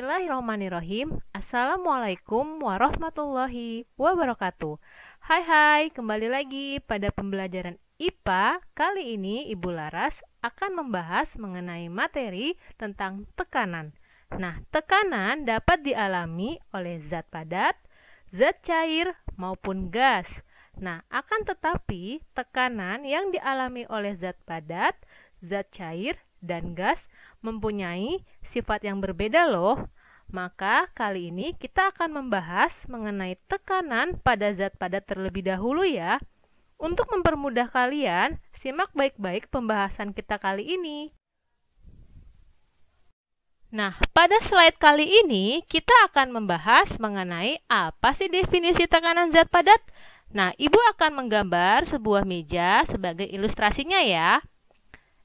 Bismillahirrahmanirrahim. Assalamualaikum warahmatullahi wabarakatuh. Hai, kembali lagi pada pembelajaran IPA. Kali ini Ibu Laras akan membahas mengenai materi tentang tekanan. Nah, tekanan dapat dialami oleh zat padat, zat cair, maupun gas. Nah, akan tetapi tekanan yang dialami oleh zat padat, zat cair, dan gas mempunyai sifat yang berbeda loh. Maka kali ini kita akan membahas mengenai tekanan pada zat padat terlebih dahulu ya. Untuk mempermudah kalian, simak baik-baik pembahasan kita kali ini. Nah, pada slide kali ini kita akan membahas mengenai apa sih definisi tekanan zat padat. Nah, Ibu akan menggambar sebuah meja sebagai ilustrasinya ya.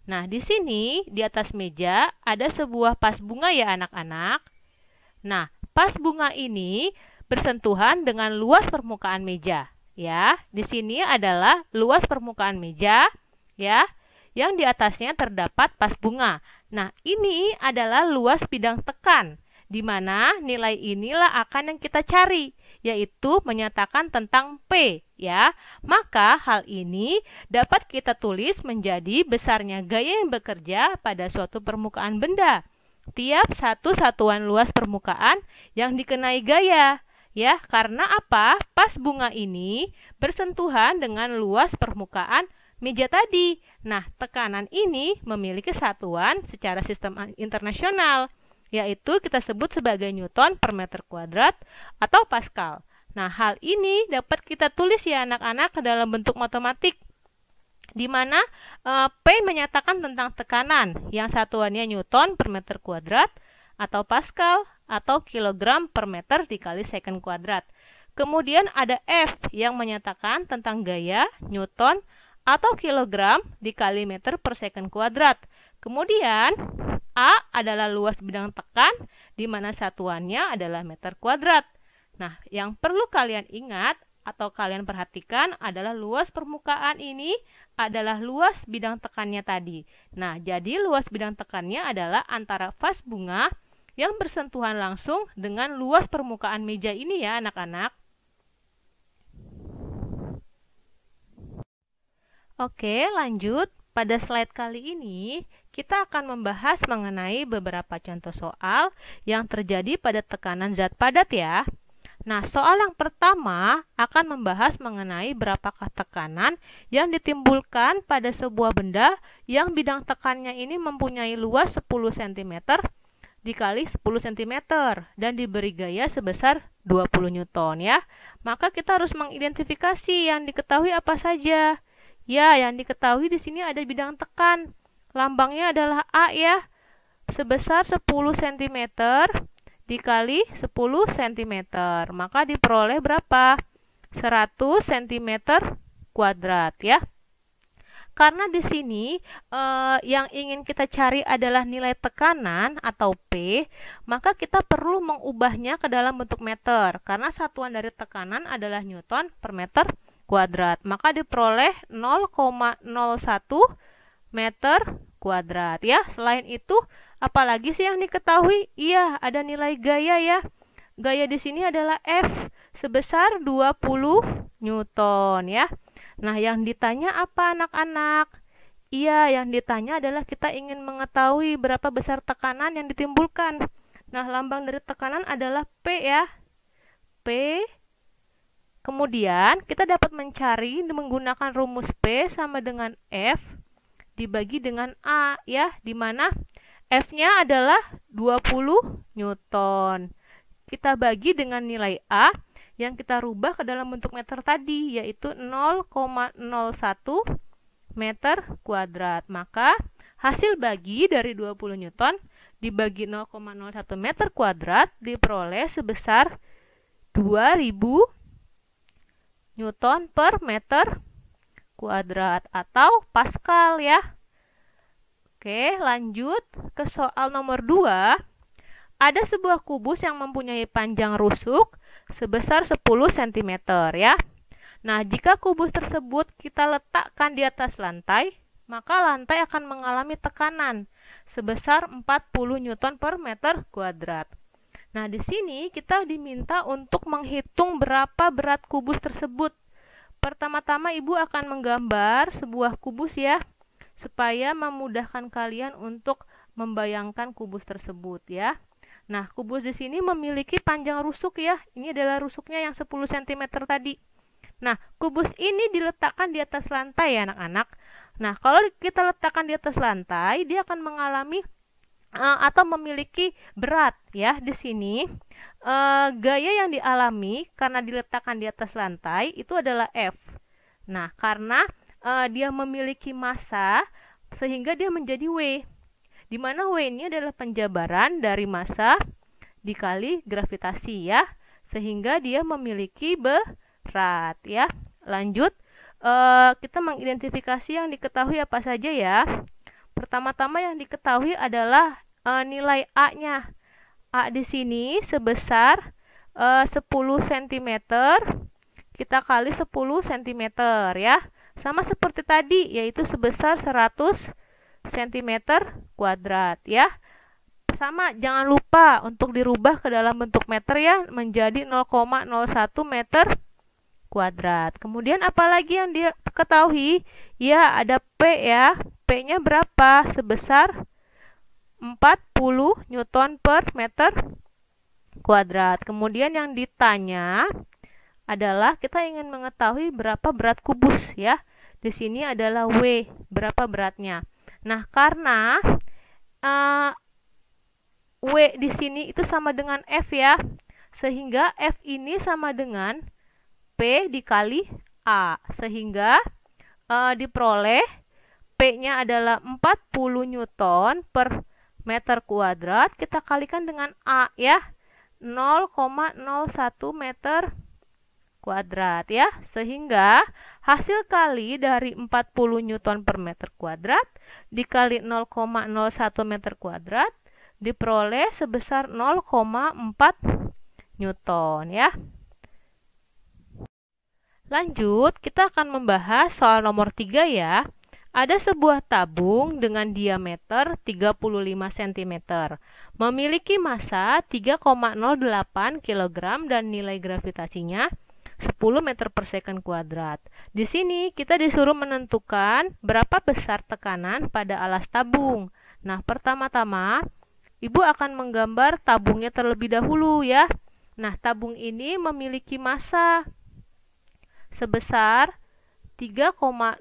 Nah, di sini di atas meja ada sebuah vas bunga ya anak-anak. Nah, vas bunga ini bersentuhan dengan luas permukaan meja ya. Di sini adalah luas permukaan meja ya, yang di atasnya terdapat vas bunga. Nah, ini adalah luas bidang tekan, di mana nilai inilah akan yang kita cari, yaitu menyatakan tentang P ya. Maka hal ini dapat kita tulis menjadi besarnya gaya yang bekerja pada suatu permukaan benda tiap satu satuan luas permukaan yang dikenai gaya ya. Karena apa? Vas bunga ini bersentuhan dengan luas permukaan meja tadi. Nah, tekanan ini memiliki satuan secara sistem internasional, yaitu kita sebut sebagai Newton per meter kuadrat atau Pascal. Nah, hal ini dapat kita tulis ya anak-anak ke dalam bentuk matematik, di mana P menyatakan tentang tekanan yang satuannya Newton per meter kuadrat atau Pascal atau kilogram per meter dikali second kuadrat. Kemudian ada F yang menyatakan tentang gaya Newton atau kilogram dikali meter per second kuadrat. Kemudian A adalah luas bidang tekan, di mana satuannya adalah meter kuadrat. Nah, yang perlu kalian ingat atau kalian perhatikan adalah luas permukaan ini adalah luas bidang tekannya tadi. Nah, jadi luas bidang tekannya adalah antara vas bunga yang bersentuhan langsung dengan luas permukaan meja ini ya anak-anak. Oke, lanjut. Pada slide kali ini, kita akan membahas mengenai beberapa contoh soal yang terjadi pada tekanan zat padat ya. Nah, soal yang pertama akan membahas mengenai berapakah tekanan yang ditimbulkan pada sebuah benda yang bidang tekannya ini mempunyai luas 10 cm dikali 10 cm dan diberi gaya sebesar 20 Newton ya. Maka kita harus mengidentifikasi yang diketahui apa saja. Ya, yang diketahui di sini ada bidang tekan. Lambangnya adalah A ya, sebesar 10 cm dikali 10 cm. Maka diperoleh berapa? 100 cm kuadrat ya. Karena di sini yang ingin kita cari adalah nilai tekanan atau P, maka kita perlu mengubahnya ke dalam bentuk meter. Karena satuan dari tekanan adalah Newton per meter kuadrat. Maka diperoleh 0,01 meter kuadrat ya. Selain itu, apalagi sih yang diketahui? Iya, ada nilai gaya ya. Gaya di sini adalah F sebesar 20 Newton ya. Nah, yang ditanya apa anak-anak? Iya, yang ditanya adalah kita ingin mengetahui berapa besar tekanan yang ditimbulkan. Nah, lambang dari tekanan adalah P ya. P. Kemudian kita dapat mencari menggunakan rumus P sama dengan F dibagi dengan A ya, di mana F-nya adalah 20 Newton. Kita bagi dengan nilai A yang kita rubah ke dalam bentuk meter tadi, yaitu 0,01 meter kuadrat. Maka hasil bagi dari 20 Newton dibagi 0,01 meter kuadrat diperoleh sebesar 2000 Newton per meter kuadrat atau Pascal ya. Oke, lanjut ke soal nomor 2. Ada sebuah kubus yang mempunyai panjang rusuk sebesar 10 cm ya. Nah, jika kubus tersebut kita letakkan di atas lantai, maka lantai akan mengalami tekanan sebesar 40 Newton per meter kuadrat. Nah, di sini kita diminta untuk menghitung berapa berat kubus tersebut. Pertama-tama Ibu akan menggambar sebuah kubus ya, supaya memudahkan kalian untuk membayangkan kubus tersebut ya. Nah, kubus di sini memiliki panjang rusuk ya. Ini adalah rusuknya yang 10 cm tadi. Nah, kubus ini diletakkan di atas lantai ya anak-anak. Nah, kalau kita letakkan di atas lantai, dia akan mengalami atau memiliki berat ya. Di sini gaya yang dialami karena diletakkan di atas lantai itu adalah F. Nah, karena dia memiliki massa sehingga dia menjadi W, di mana W ini adalah penjabaran dari massa dikali gravitasi ya, sehingga dia memiliki berat ya. Lanjut, kita mengidentifikasi yang diketahui apa saja ya. Pertama-tama yang diketahui adalah nilai A-nya. A di sini sebesar 10 cm, kita kali 10 cm ya. Sama seperti tadi, yaitu sebesar 100 cm kuadrat ya. Sama, jangan lupa untuk dirubah ke dalam bentuk meter ya, menjadi 0,01 meter kuadrat. Kemudian apalagi yang diketahui? Ya, ada P ya. P-nya berapa? Sebesar 40 Newton per meter kuadrat. Kemudian yang ditanya adalah kita ingin mengetahui berapa berat kubus ya. Di sini adalah W, berapa beratnya. Nah, karena W di sini itu sama dengan F ya, sehingga F ini sama dengan P dikali A, sehingga diperoleh P-nya adalah 40 Newton per meter kuadrat, kita kalikan dengan A ya, 0,01 meter kuadrat ya, sehingga hasil kali dari 40 Newton per meter kuadrat dikali 0,01 meter kuadrat diperoleh sebesar 0,4 Newton ya. Lanjut, kita akan membahas soal nomor 3 ya. Ada sebuah tabung dengan diameter 35 cm, memiliki massa 3,08 kg dan nilai gravitasinya 10 meter per second kuadrat. Di sini kita disuruh menentukan berapa besar tekanan pada alas tabung. Nah, pertama-tama Ibu akan menggambar tabungnya terlebih dahulu ya. Nah, tabung ini memiliki massa sebesar 3,08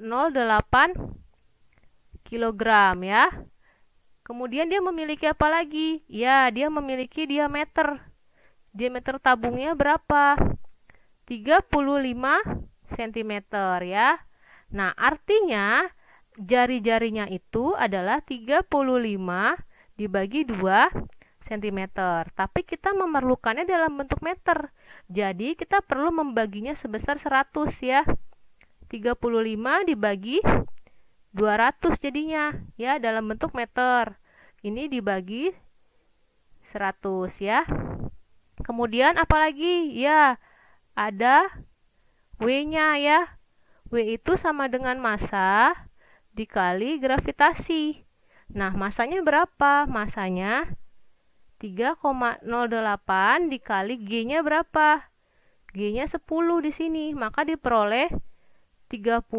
kg ya. Kemudian dia memiliki apa lagi? Ya, dia memiliki diameter. Diameter tabungnya berapa? 35 cm ya. Nah, artinya jari-jarinya itu adalah 35 dibagi 2 cm. Tapi kita memerlukannya dalam bentuk meter. Jadi kita perlu membaginya sebesar 100 ya. 35 dibagi 200 jadinya ya, dalam bentuk meter. Ini dibagi 100 ya. Kemudian apalagi? Ya, ada W-nya ya. W itu sama dengan massa dikali gravitasi. Nah, massanya berapa? Massanya 3,08 dikali G-nya berapa? G-nya 10 di sini, maka diperoleh 30,8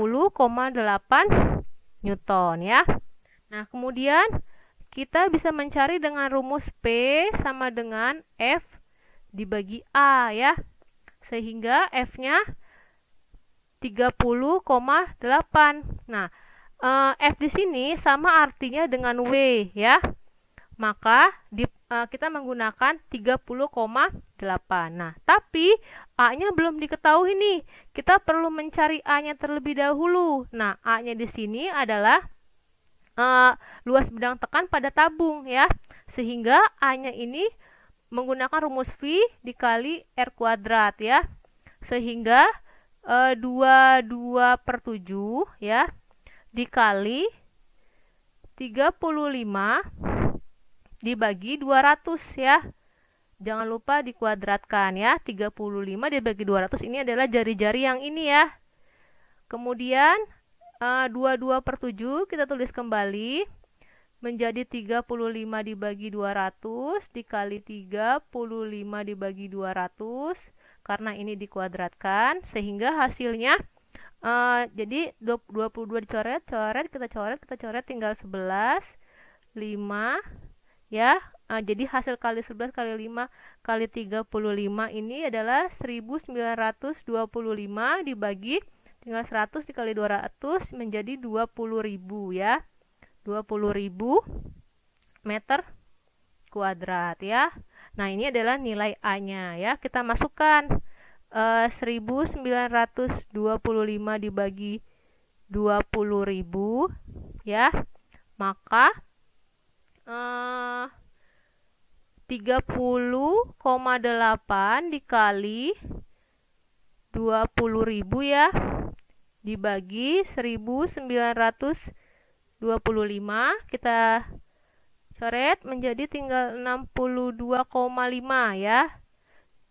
Newton ya. Nah, kemudian kita bisa mencari dengan rumus P sama dengan F dibagi A ya. Sehingga F-nya 30,8. Nah, F di sini sama artinya dengan W ya. Maka kita menggunakan 30,8. Nah, tapi A-nya belum diketahui nih. Kita perlu mencari A-nya terlebih dahulu. Nah, A-nya di sini adalah luas bidang tekan pada tabung ya. Sehingga A-nya ini menggunakan rumus V dikali R kuadrat ya. Sehingga 22/7 ya dikali 35 dibagi 200 ya. Jangan lupa dikuadratkan ya. 35 dibagi 200 ini adalah jari-jari yang ini ya. Kemudian 22/7 kita tulis kembali menjadi 35 dibagi 200 dikali 35 dibagi 200 karena ini dikuadratkan sehingga hasilnya jadi 22 dicoret, kita coret tinggal 11, 5 ya. Jadi hasil kali 11 kali 5 kali 35 ini adalah 1925 dibagi tinggal 100 dikali 200 menjadi 20.000 ya. 20.000 meter kuadrat ya. Nah, ini adalah nilai A-nya ya. Kita masukkan 1925 dibagi 20.000 ya. Maka 30,8 dikali 20.000 ya dibagi 1925 kita coret menjadi tinggal 62,5 ya.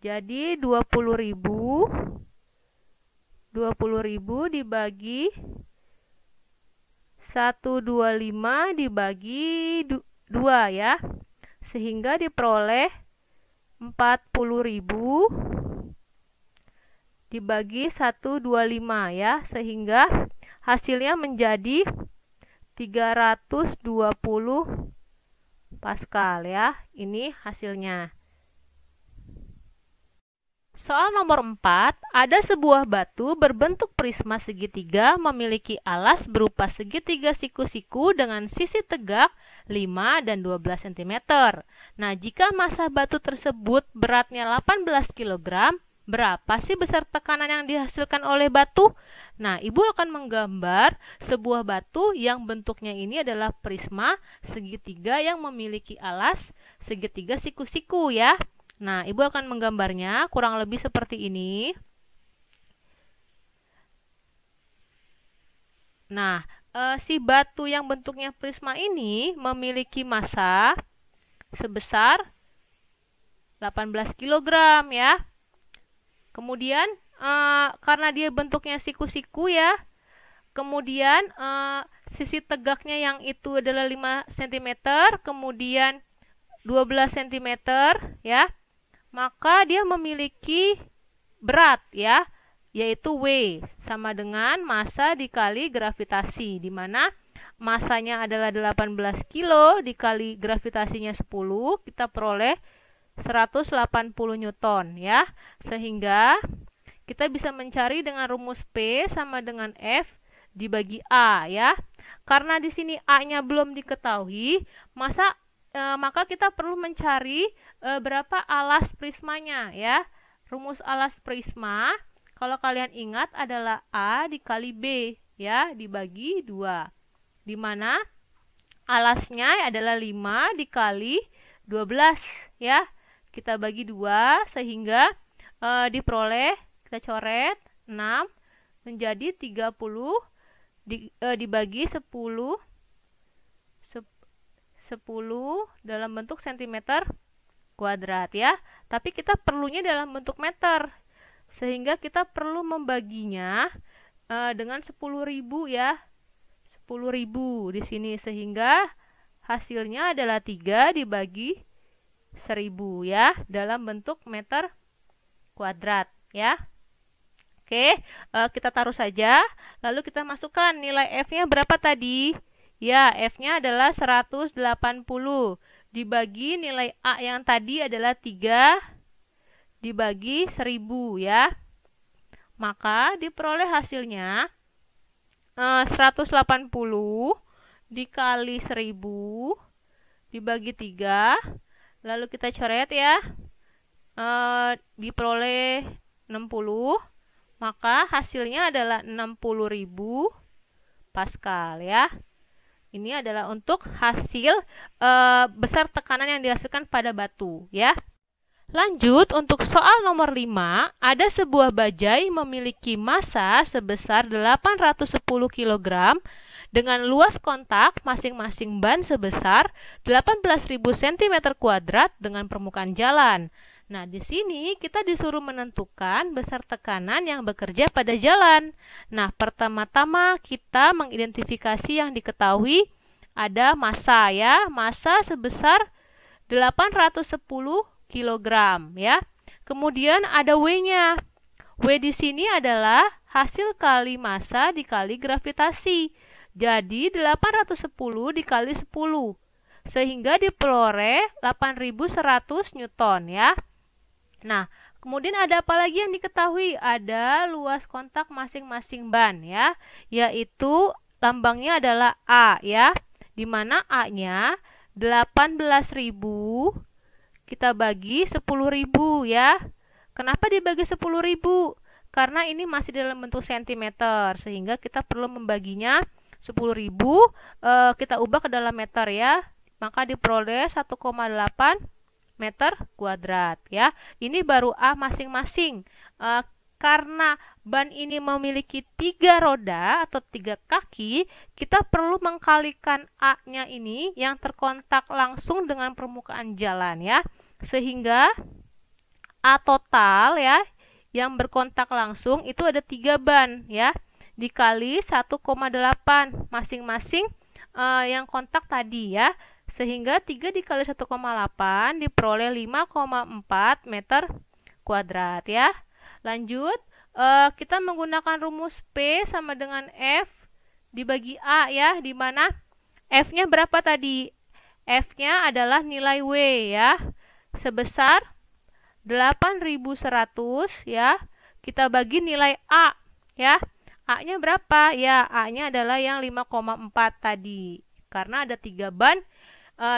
Jadi 20.000 dibagi 125 dibagi 2 ya. Sehingga diperoleh 40.000 dibagi 125 ya. Sehingga hasilnya menjadi 320 Pascal ya. Ini hasilnya. Soal nomor 4, ada sebuah batu berbentuk prisma segitiga memiliki alas berupa segitiga siku-siku dengan sisi tegak 5 dan 12 cm. Nah, jika massa batu tersebut beratnya 18 kg, berapa sih besar tekanan yang dihasilkan oleh batu? Nah, Ibu akan menggambar sebuah batu yang bentuknya ini adalah prisma segitiga yang memiliki alas segitiga siku-siku ya. Nah, Ibu akan menggambarnya kurang lebih seperti ini. Nah, si batu yang bentuknya prisma ini memiliki massa sebesar 18 kg ya. Kemudian, karena dia bentuknya siku-siku ya, kemudian sisi tegaknya yang itu adalah 5 cm, kemudian 12 cm ya. Maka dia memiliki berat ya, yaitu W sama dengan massa dikali gravitasi, di mana massanya adalah 18 kilo dikali gravitasinya 10, kita peroleh 180 Newton ya. Sehingga kita bisa mencari dengan rumus P sama dengan F dibagi A ya. Karena di sini A-nya belum diketahui, maka kita perlu mencari berapa alas prismanya ya. Rumus alas prisma kalau kalian ingat adalah A dikali B ya dibagi 2. Di mana alasnya adalah 5 dikali 12 ya. Kita bagi 2 sehingga diperoleh, kita coret 6 menjadi 30 dibagi 10 dalam bentuk cm kuadrat ya. Tapi kita perlunya dalam bentuk meter. Sehingga kita perlu membaginya dengan 10.000 ya. 10.000 di sini sehingga hasilnya adalah 3 dibagi 1000 ya dalam bentuk meter kuadrat ya. Oke, kita taruh saja. Lalu kita masukkan nilai F-nya berapa tadi? Ya, F-nya adalah 180 dibagi nilai A yang tadi adalah 3 dibagi 1000 ya. Maka diperoleh hasilnya 180 dikali 1000 dibagi 3. Lalu kita coret ya. Diperoleh 60. Maka hasilnya adalah 60.000 Pascal ya. Ini adalah untuk hasil besar tekanan yang dihasilkan pada batu ya. Lanjut untuk soal nomor 5, ada sebuah bajai memiliki massa sebesar 810 kg dengan luas kontak masing-masing ban sebesar 18.000 cm2 dengan permukaan jalan. Nah, di sini kita disuruh menentukan besar tekanan yang bekerja pada jalan. Nah, pertama-tama kita mengidentifikasi yang diketahui ada massa ya, massa sebesar 810 kg ya. Kemudian ada W-nya. W di sini adalah hasil kali massa dikali gravitasi. Jadi 810 dikali 10 sehingga diperoleh 8100 Newton ya. Nah, kemudian ada apa lagi yang diketahui? Ada luas kontak masing-masing ban ya, yaitu lambangnya adalah A ya, di mana A-nya 18.000 kita bagi 10.000 ya. Kenapa dibagi 10.000? Karena ini masih dalam bentuk sentimeter, sehingga kita perlu membaginya 10.000 kita ubah ke dalam meter ya. Maka diperoleh 1,8 meter kuadrat ya. Ini baru A masing-masing. Karena ban ini memiliki 3 roda atau 3 kaki, kita perlu mengkalikan A-nya ini yang terkontak langsung dengan permukaan jalan ya. Sehingga A total ya yang berkontak langsung itu ada 3 ban ya, dikali 1,8 masing-masing yang kontak tadi ya. Sehingga 3 dikali 1,8 diperoleh 5,4 meter kuadrat ya. Lanjut, kita menggunakan rumus P sama dengan F dibagi A ya, di mana F-nya berapa tadi? F-nya adalah nilai W ya, sebesar 8100 ya. Kita bagi nilai A ya. A-nya berapa? Ya, A-nya adalah yang 5,4 tadi. Karena ada 3 ban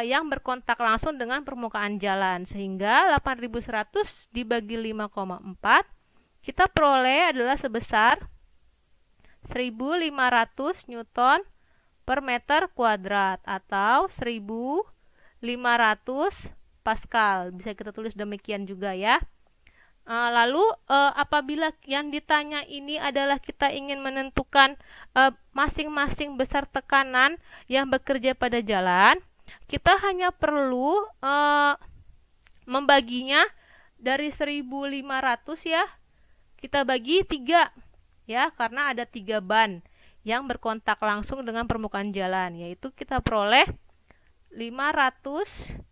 yang berkontak langsung dengan permukaan jalan, sehingga 8100 dibagi 5,4 kita peroleh adalah sebesar 1500 Newton per meter kuadrat atau 1500 Pascal. Bisa kita tulis demikian juga ya. Lalu apabila yang ditanya ini adalah kita ingin menentukan masing-masing besar tekanan yang bekerja pada jalan, kita hanya perlu membaginya dari 1500 ya, kita bagi 3 ya, karena ada 3 ban yang berkontak langsung dengan permukaan jalan, yaitu kita peroleh 500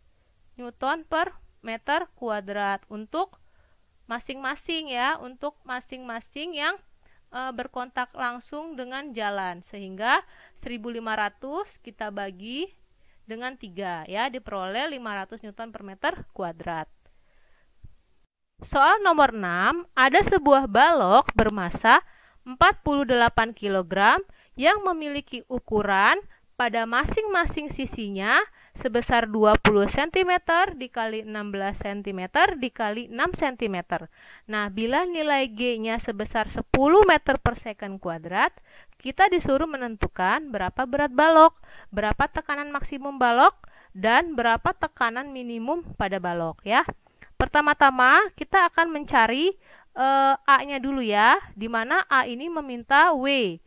Newton per meter kuadrat untuk masing-masing ya, untuk masing-masing yang berkontak langsung dengan jalan. Sehingga 1500 kita bagi dengan 3 ya, diperoleh 500 Newton per meter kuadrat. Soal nomor 6, ada sebuah balok bermassa 48 kg yang memiliki ukuran pada masing-masing sisinya sebesar 20 cm dikali 16 cm dikali 6 cm. Nah, bila nilai G-nya sebesar 10 meter per second kuadrat, kita disuruh menentukan berapa berat balok, berapa tekanan maksimum balok, dan berapa tekanan minimum pada balok ya. Pertama-tama kita akan mencari A-nya dulu ya, di mana A ini meminta W.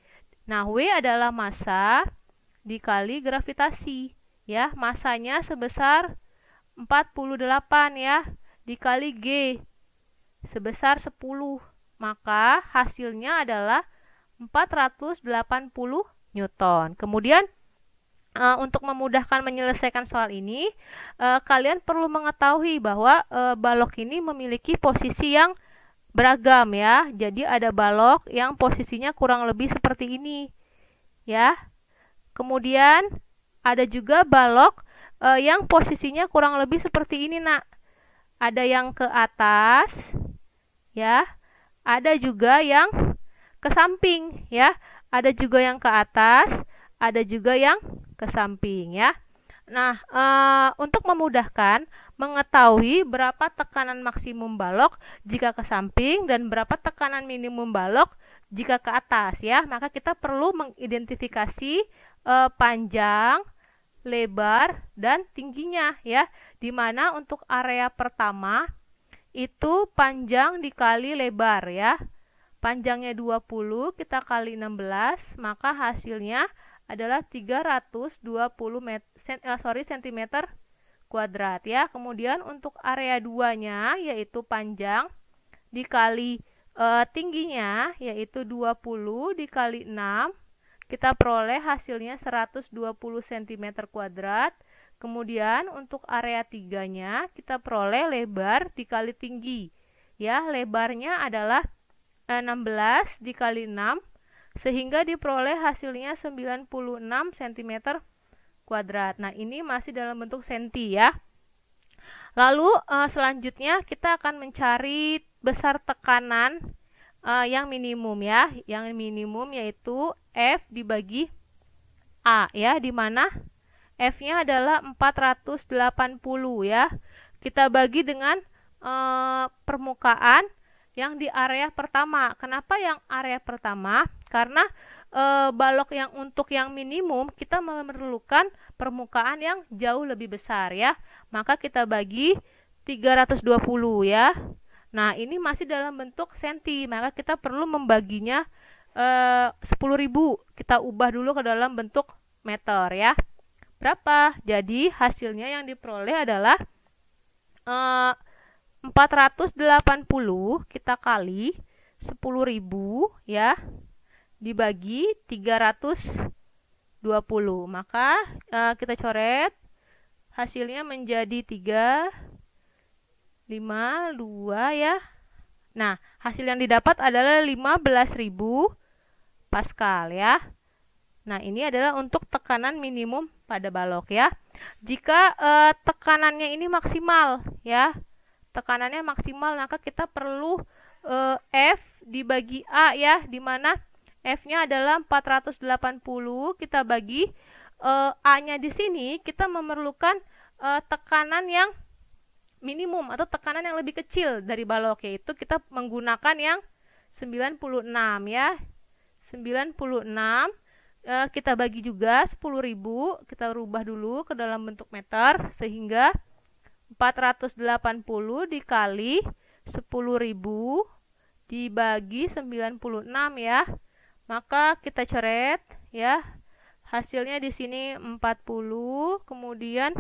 Nah, W adalah massa dikali gravitasi ya, massanya sebesar 48 ya, dikali G sebesar 10, maka hasilnya adalah 480 Newton. Kemudian untuk memudahkan menyelesaikan soal ini, kalian perlu mengetahui bahwa balok ini memiliki posisi yang beragam ya. Jadi ada balok yang posisinya kurang lebih seperti ini ya. Kemudian ada juga balok yang posisinya kurang lebih seperti ini nak. Ada yang ke atas ya, ada juga yang ke samping ya, ada juga yang ke atas, ada juga yang ke samping ya. Nah, untuk memudahkan mengetahui berapa tekanan maksimum balok jika ke samping dan berapa tekanan minimum balok jika ke atas ya, maka kita perlu mengidentifikasi panjang, lebar, dan tingginya ya. Dimana untuk area pertama itu panjang dikali lebar ya. Panjangnya 20 kita kali 16, maka hasilnya adalah 320 cm kuadrat ya. Kemudian untuk area 2-nya yaitu panjang dikali tingginya yaitu 20 dikali 6, kita peroleh hasilnya 120 cm kuadrat. Kemudian untuk area 3-nya kita peroleh lebar dikali tinggi. Ya, lebarnya adalah 16 dikali 6 sehingga diperoleh hasilnya 96 cm kuadrat. Nah, ini masih dalam bentuk senti ya. Lalu selanjutnya kita akan mencari besar tekanan yang minimum ya. Yang minimum yaitu F dibagi A ya, di mana F-nya adalah 480 ya. Kita bagi dengan permukaan yang di area pertama. Kenapa yang area pertama? Karena balok yang untuk yang minimum kita memerlukan permukaan yang jauh lebih besar ya. Maka kita bagi 320 ya. Nah, ini masih dalam bentuk senti, maka kita perlu membaginya 10.000. Kita ubah dulu ke dalam bentuk meter ya. Berapa? Jadi hasilnya yang diperoleh adalah 480 kita kali 10.000 ya dibagi 320. Maka kita coret hasilnya menjadi 352 ya. Nah, hasil yang didapat adalah 15.000 Pascal ya. Nah, ini adalah untuk tekanan minimum pada balok ya. Jika tekanannya ini maksimal ya, tekanannya maksimal, maka kita perlu F dibagi A ya, di mana F-nya adalah 480, kita bagi A-nya di sini kita memerlukan tekanan yang minimum atau tekanan yang lebih kecil dari balok, yaitu kita menggunakan yang 96 ya. 96 kita bagi juga 10.000, kita rubah dulu ke dalam bentuk meter sehingga 480 dikali 10.000 dibagi 96 ya. Maka kita coret ya. Hasilnya di sini 40, kemudian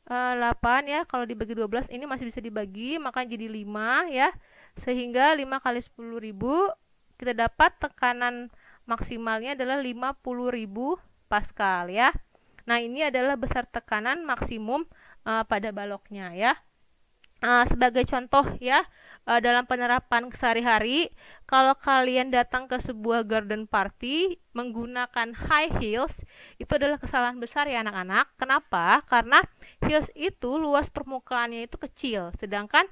8 ya. Kalau dibagi 12 ini masih bisa dibagi, maka jadi 5 ya. Sehingga 5 kali 10.000 kita dapat tekanan maksimalnya adalah 50.000 Pascal ya. Nah, ini adalah besar tekanan maksimum pada baloknya ya. Sebagai contoh ya, dalam penerapan sehari-hari, kalau kalian datang ke sebuah garden party menggunakan high heels, itu adalah kesalahan besar ya anak-anak. Kenapa? Karena heels itu luas permukaannya itu kecil, sedangkan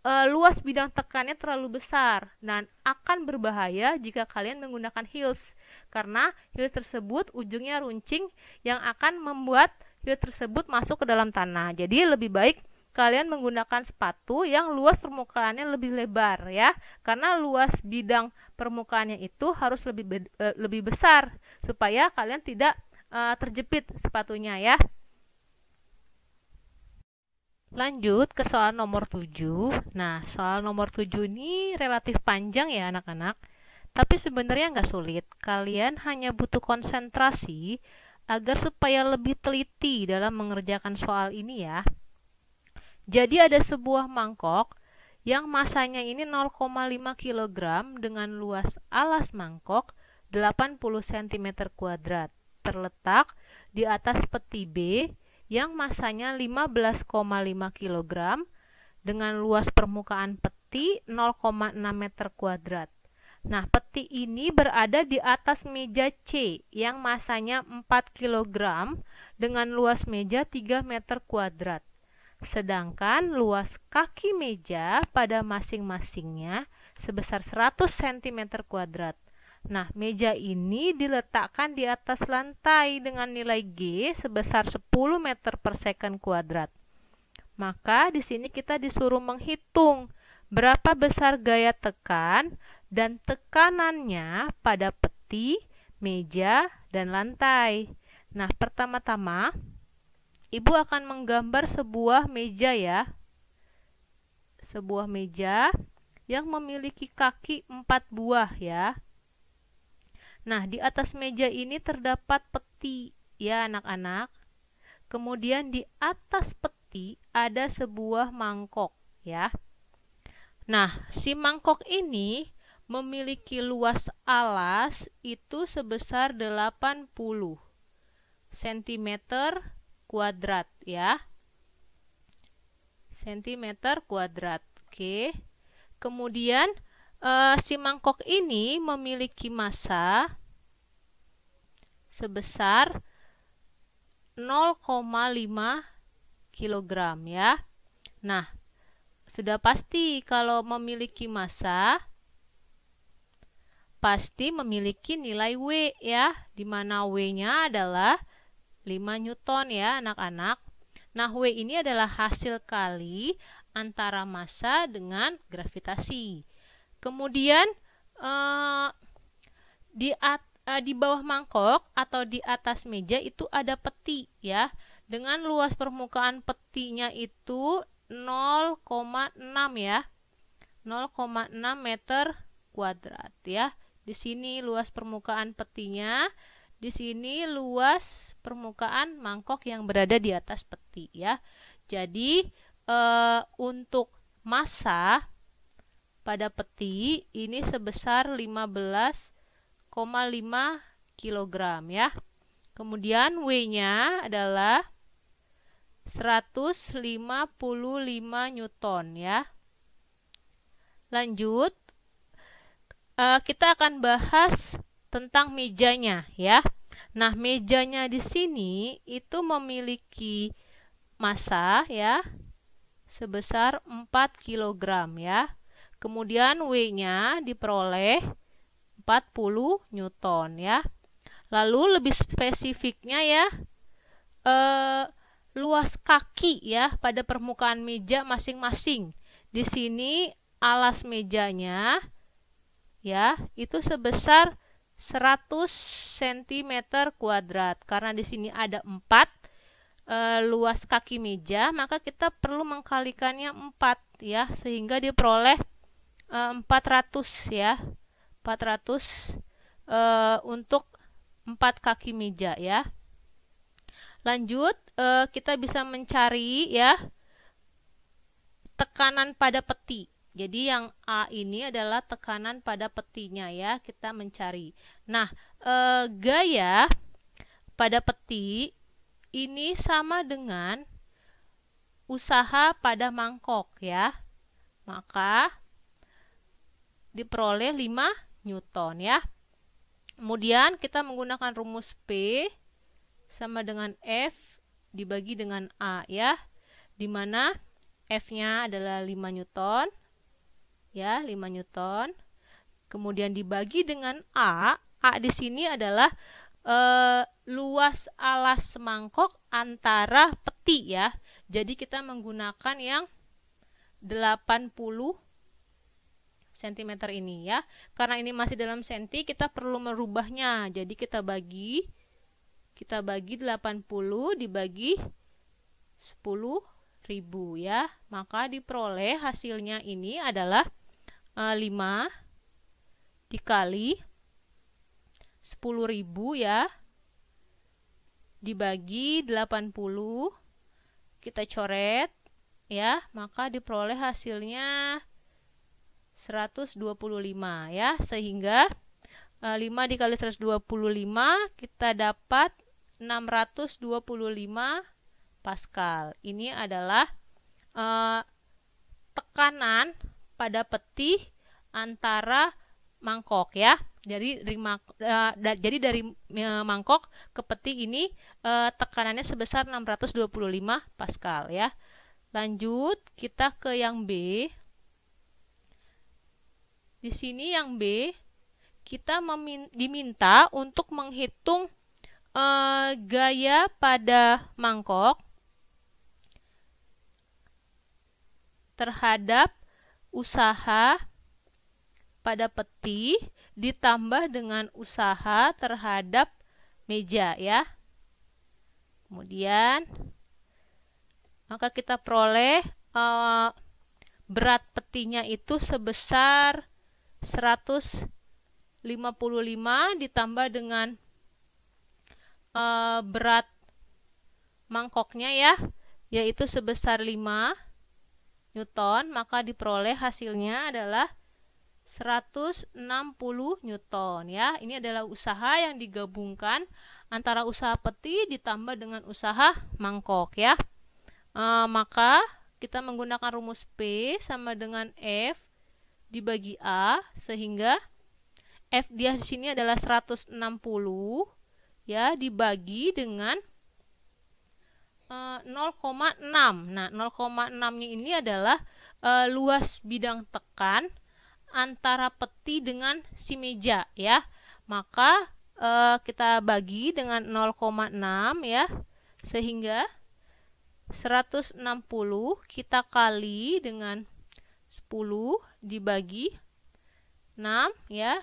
luas bidang tekannya terlalu besar dan akan berbahaya jika kalian menggunakan heels, karena heels tersebut ujungnya runcing yang akan membuat heels tersebut masuk ke dalam tanah. Jadi lebih baik kalian menggunakan sepatu yang luas permukaannya lebih lebar ya, karena luas bidang permukaannya itu harus lebih besar supaya kalian tidak terjepit sepatunya ya. Lanjut ke soal nomor 7. Nah, soal nomor 7 ini relatif panjang ya anak-anak, tapi sebenarnya nggak sulit. Kalian hanya butuh konsentrasi agar supaya lebih teliti dalam mengerjakan soal ini ya. Jadi ada sebuah mangkok yang masanya ini 0,5 kg dengan luas alas mangkok 80 cm kuadrat, terletak di atas peti B yang masanya 15,5 kg dengan luas permukaan peti 0,6 meter kuadrat. Nah, peti ini berada di atas meja C yang masanya 4 kg dengan luas meja 3 meter kuadrat. Sedangkan luas kaki meja pada masing-masingnya sebesar 100 cm kuadrat. Nah, meja ini diletakkan di atas lantai dengan nilai G sebesar 10 meter per second kuadrat. Maka di sini kita disuruh menghitung berapa besar gaya tekan dan tekanannya pada peti, meja, dan lantai. Nah, pertama-tama Ibu akan menggambar sebuah meja ya. Sebuah meja yang memiliki kaki 4 buah ya. Nah, di atas meja ini terdapat peti ya anak-anak. Kemudian di atas peti ada sebuah mangkok ya. Nah, si mangkok ini memiliki luas alas itu sebesar 80 cm kuadrat ya. Cm kuadrat. Oke. Kemudian si mangkok ini memiliki massa sebesar 0,5 kg ya. Nah, sudah pasti kalau memiliki massa pasti memiliki nilai W ya, di mana W-nya adalah 5 Newton ya anak-anak. Nah, W ini adalah hasil kali antara massa dengan gravitasi. Kemudian di bawah mangkok atau di atas meja itu ada peti ya, dengan luas permukaan petinya itu 0,6 ya, 0,6 meter kuadrat ya. Di sini luas permukaan petinya, di sini luas permukaan mangkok yang berada di atas peti ya. Jadi untuk massa pada peti ini sebesar 15,5 kg ya. Kemudian W-nya adalah 155 Newton ya. Lanjut, kita akan bahas tentang mejanya ya. Nah, mejanya di sini itu memiliki massa ya sebesar 4 kg ya. Kemudian W-nya diperoleh 40 Newton ya. Lalu lebih spesifiknya ya, luas kaki ya pada permukaan meja masing-masing. Di sini alas mejanya ya itu sebesar 100 cm kuadrat. Karena di sini ada 4 luas kaki meja, maka kita perlu mengkalikannya 4 ya, sehingga diperoleh 400 ya. 400 untuk 4 kaki meja ya. Lanjut, kita bisa mencari ya tekanan pada peti. Jadi yang A ini adalah tekanan pada petinya ya, kita mencari. Nah, gaya pada peti ini sama dengan usaha pada mangkok ya. Maka diperoleh 5 Newton ya. Kemudian kita menggunakan rumus P sama dengan F dibagi dengan A ya, di mana F-nya adalah 5 Newton ya, 5 Newton. Kemudian dibagi dengan A di sini adalah luas alas mangkok antara peti ya. Jadi kita menggunakan yang 80 cm ini ya. Karena ini masih dalam senti, kita perlu merubahnya. Jadi kita bagi 80 dibagi 10.000 ya. Maka diperoleh hasilnya ini adalah 5 dikali 10.000 ya, dibagi 80, kita coret ya, maka diperoleh hasilnya 125 ya. Sehingga 5 dikali 125 kita dapat 625 Pascal. Ini adalah tekanan pada peti antara mangkok ya. Jadi dari mangkok ke peti ini tekanannya sebesar 625 Pascal ya. Lanjut kita ke yang B. Di sini yang B kita diminta untuk menghitung gaya pada mangkok terhadap usaha pada peti ditambah dengan usaha terhadap meja ya. Kemudian maka kita peroleh berat petinya itu sebesar 155 ditambah dengan berat mangkoknya ya, yaitu sebesar 5 Newton, maka diperoleh hasilnya adalah 160 Newton ya. Ini adalah usaha yang digabungkan antara usaha peti ditambah dengan usaha mangkok ya. Maka kita menggunakan rumus P sama dengan F dibagi A, sehingga F dia di sini adalah 160 ya dibagi dengan 0,6. Nah, 0,6-nya ini adalah luas bidang tekan antara peti dengan si meja ya. Maka kita bagi dengan 0,6 ya, sehingga 160 kita kali dengan 10 dibagi 6 ya.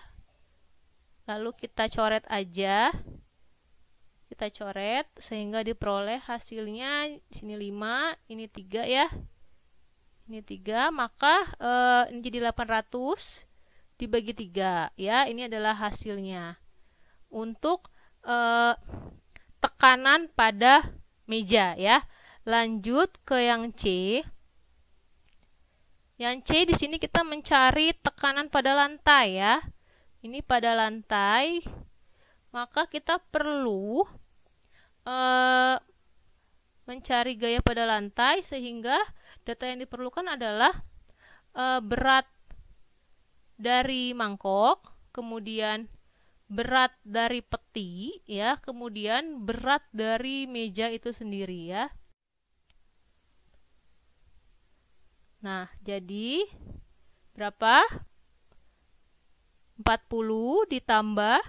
Lalu kita coret aja. Kita coret sehingga diperoleh hasilnya di sini 5, ini 3 ya. Ini 3, maka ini jadi 800 dibagi 3 ya. Ini adalah hasilnya untuk tekanan pada meja ya. Lanjut ke yang C. Yang C di sini kita mencari tekanan pada lantai ya. Ini pada lantai, maka kita perlu mencari gaya pada lantai, sehingga data yang diperlukan adalah berat dari mangkok, kemudian berat dari peti ya, kemudian berat dari meja itu sendiri ya. Nah, jadi berapa? 40 ditambah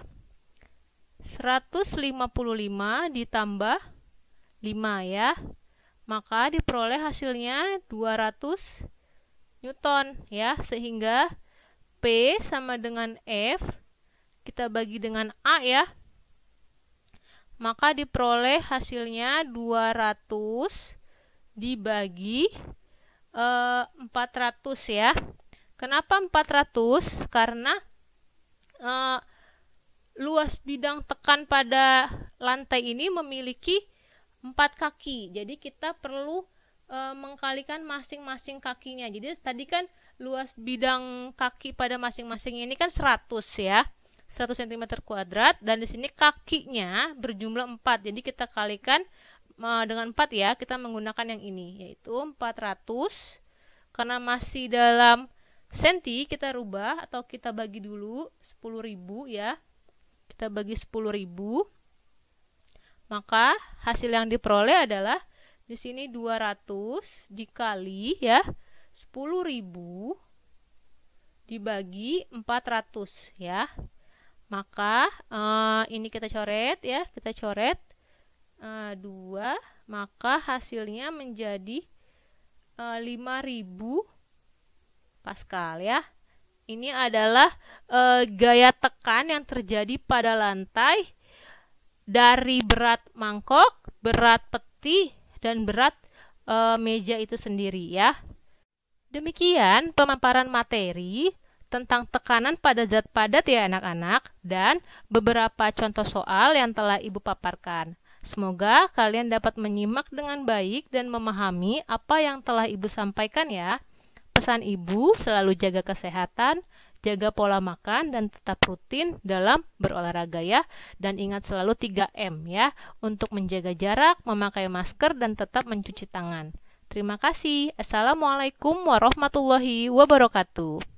155 ditambah 5 ya. Maka diperoleh hasilnya 200 Newton ya, sehingga P sama dengan F kita bagi dengan A ya. Maka diperoleh hasilnya 200 dibagi 400 ya. Kenapa 400? Karena luas bidang tekan pada lantai ini memiliki 4 kaki. Jadi kita perlu mengkalikan masing-masing kakinya. Jadi tadi kan luas bidang kaki pada masing-masing ini kan 100 ya. 100 cm kuadrat, dan di sini kakinya berjumlah 4. Jadi kita kalikan dengan 4 ya. Kita menggunakan yang ini, yaitu 400. Karena masih dalam senti, kita rubah atau kita bagi dulu 10.000 ya. Kita bagi 10.000. Maka hasil yang diperoleh adalah di sini 200 dikali ya 10.000 dibagi 400 ya. Maka ini kita coret ya, kita coret 2, maka hasilnya menjadi 5.000 Pascal ya. Ini adalah gaya tekan yang terjadi pada lantai dari berat mangkok, berat peti, dan berat meja itu sendiri ya. Demikian pemaparan materi tentang tekanan pada zat padat ya anak-anak, dan beberapa contoh soal yang telah Ibu paparkan. Semoga kalian dapat menyimak dengan baik dan memahami apa yang telah Ibu sampaikan ya. Pesan Ibu, selalu jaga kesehatan, jaga pola makan, dan tetap rutin dalam berolahraga ya. Dan ingat selalu 3M ya, untuk menjaga jarak, memakai masker, dan tetap mencuci tangan. Terima kasih. Assalamualaikum warahmatullahi wabarakatuh.